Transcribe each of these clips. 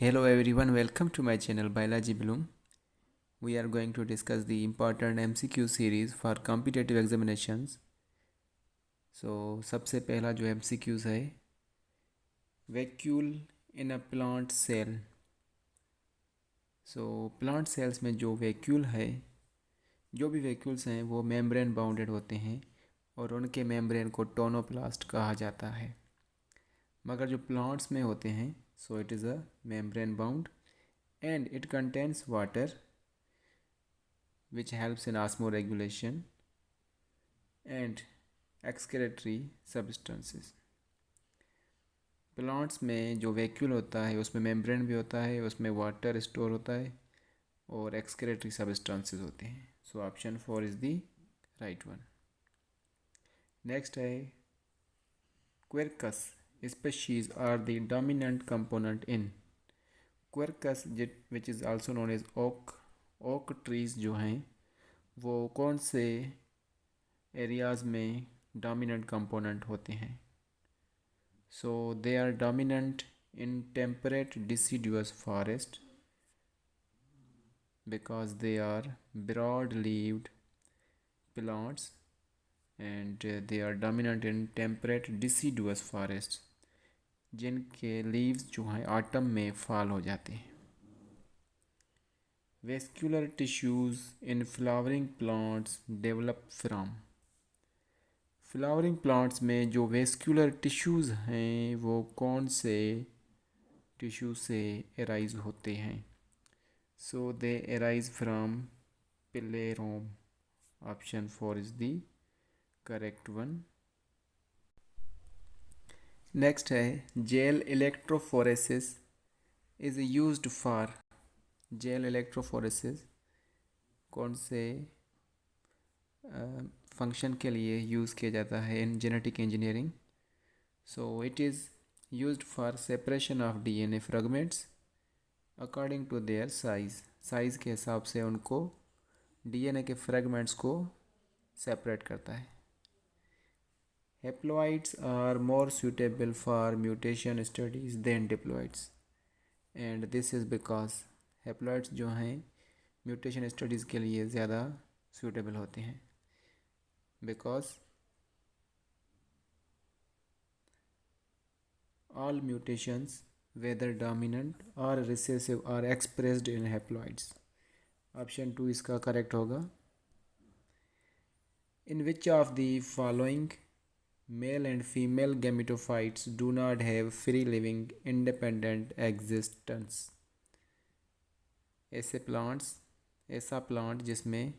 Hello everyone, welcome to my channel Biology Bloom. We are going to discuss the important MCQ series for competitive examinations. सबसे पहला जो MCQs है, vacuole in a plant cell. Plant cells में जो vacuole है, जो भी vacuoles हैं वो मेम्ब्रेन बाउंडेड होते हैं और उनके मेम्ब्रेन को टोनोप्लास्ट कहा जाता है. मगर जो प्लांट्स में होते हैं, सो it is a membrane bound and it contains water which helps in osmoregulation and excretory substances. Plants में जो वैक्यूल होता है उसमें मेम्ब्रेन भी होता है, उसमें वाटर स्टोर होता है और एक्सक्रेटरी सब्सटेंसेस होते हैं. So option 4 is the right one. Next है Quercus species are the dominant component in. Quercus which is also known as oak trees जो हैं वो कौन से एरियाज़ में डोमिनेंट कंपोनेंट होते हैं. So they are dominant in temperate deciduous forest because they are broad-leaved plants and they are dominant in temperate deciduous forests जिनके leaves जो हैं ऑटम में फॉल हो जाते हैं. Vascular tissues in flowering plants develop from. Flowering plants में जो vascular tissues हैं वो कौन से टिश्यू से एराइज होते हैं. So they arise from plerome. Option 4 is the correct one. Next है gel electrophoresis is used for. Gel electrophoresis कौन से फंक्शन के लिए यूज़ किया जाता है in genetic engineering. So it is used for separation of DNA fragments according to their size के हिसाब से उनको डीएनए के फ्रेगमेंट्स को सेपरेट करता है. Haploids are more suitable for mutation studies than diploids and this is because haploids जो हैं म्यूटेशन स्टडीज़ के लिए ज़्यादा suitable होते हैं because all mutations whether dominant or recessive are expressed in haploids. Option 2 इसका करेक्ट होगा. In which of the following male and female gametophytes do not have free living independent existence. ऐसा plant जिसमें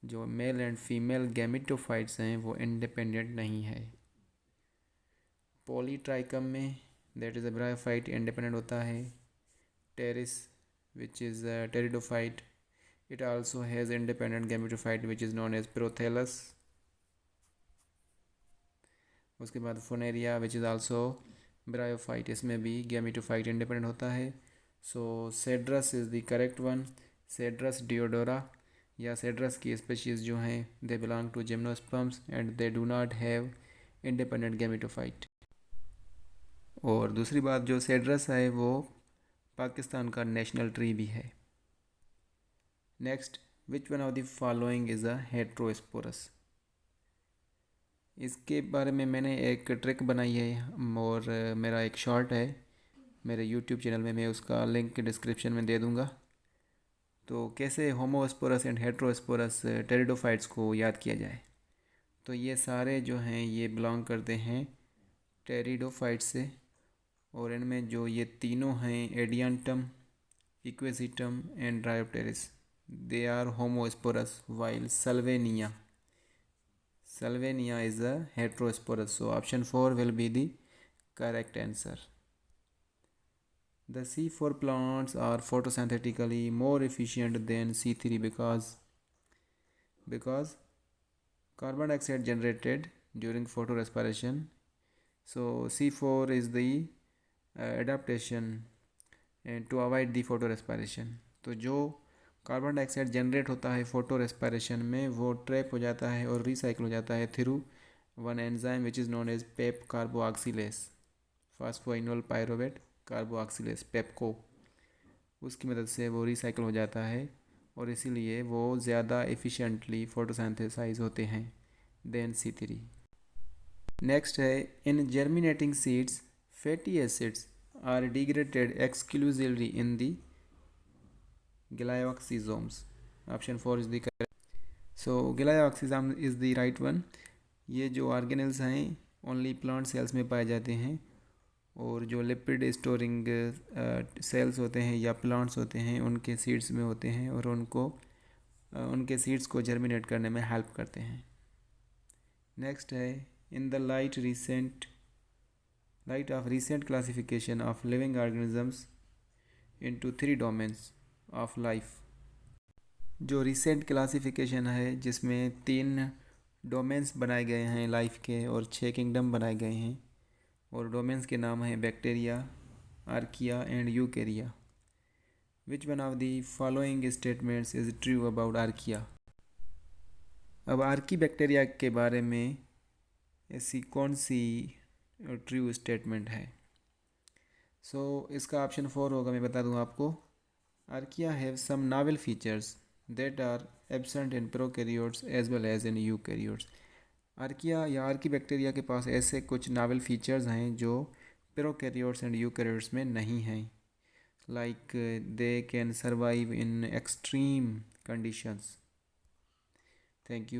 जो male and female gametophytes हैं वो independent नहीं है. Polytrichum में that is a bryophyte independent होता है. Pteris which is pteridophyte it also has independent gametophyte which is known as prothallus. उसके बाद Funaria which is also bryophyte, इसमें भी गैमेटोफाइट इंडिपेंडेंट होता है. So Cedrus is the correct one. Cedrus deodara या Cedrus की स्पीशीज़ जो हैं they belong to gymnosperms and they do not have independent gametophyte. और दूसरी बात जो सेड्रस है वो पाकिस्तान का नेशनल ट्री भी है. Next, which one of the following is a heterosporous. इसके बारे में मैंने एक ट्रिक बनाई है और मेरा एक शॉर्ट है मेरे यूट्यूब चैनल में, मैं उसका लिंक डिस्क्रिप्शन में दे दूँगा. तो कैसे होमोस्पोरस एंड हेट्रोस्पोरस टेरिडोफाइट्स को याद किया जाए. तो ये सारे जो हैं ये बिलोंग करते हैं टेरिडोफाइट्स से और इनमें जो ये तीनों हैं Adiantum, Equisetum and Dryopteris they are homosporous while Salvinia is a heterosporous. So option 4 will be the correct answer. The C4 plants are photosynthetically more efficient than C3 because carbon dioxide generated during photorespiration. So C4 is the adaptation and to avoid the photorespiration. तो जो carbon dioxide generate होता है photo respiration में वो trap हो जाता है और रिसाइकिल हो जाता है through one enzyme which is known as PEP carboxylase phosphoenol pyruvate carboxylase PEPCO, उसकी मदद से वो रिसाइकल हो जाता है और इसीलिए वो ज़्यादा एफिशिएंटली फोटोसिंथेसाइज होते हैं देन C3। नेक्स्ट है, in germinating seeds fatty acids are degraded exclusively in the glyoxysomes. Option 4 is the correct. So glyoxysome is the right one. ये जो ऑर्गेनेल्स हैं ओनली प्लांट सेल्स में पाए जाते हैं और जो लिपिड स्टोरिंग सेल्स होते हैं या प्लांट्स होते हैं उनके सीड्स में होते हैं और उनके सीड्स को जर्मिनेट करने में हेल्प करते हैं। नेक्स्ट है, in the light of recent classification of living organisms into 3 domains of life. जो रिसेंट क्लासिफिकेशन है जिसमें 3 डोमेन्स बनाए गए हैं लाइफ के और 6 किंगडम बनाए गए हैं और डोमेन्स के नाम हैं bacteria, archaea and Eukarya. Which one of the following statements is true about archaea. अब आर्की बैक्टीरिया के बारे में ऐसी कौन सी ट्रू स्टेटमेंट है? इसका ऑप्शन 4 होगा, मैं बता दूं आपको। Archaea have some novel features that are absent in prokaryotes as well as in eukaryotes. Archaea या आर्की बैक्टीरिया के पास ऐसे कुछ नावल फीचर्स हैं जो प्रोकैरियोट्स एंड यूकैरियोट्स में नहीं हैं। Like they can survive in extreme conditions. Thank you.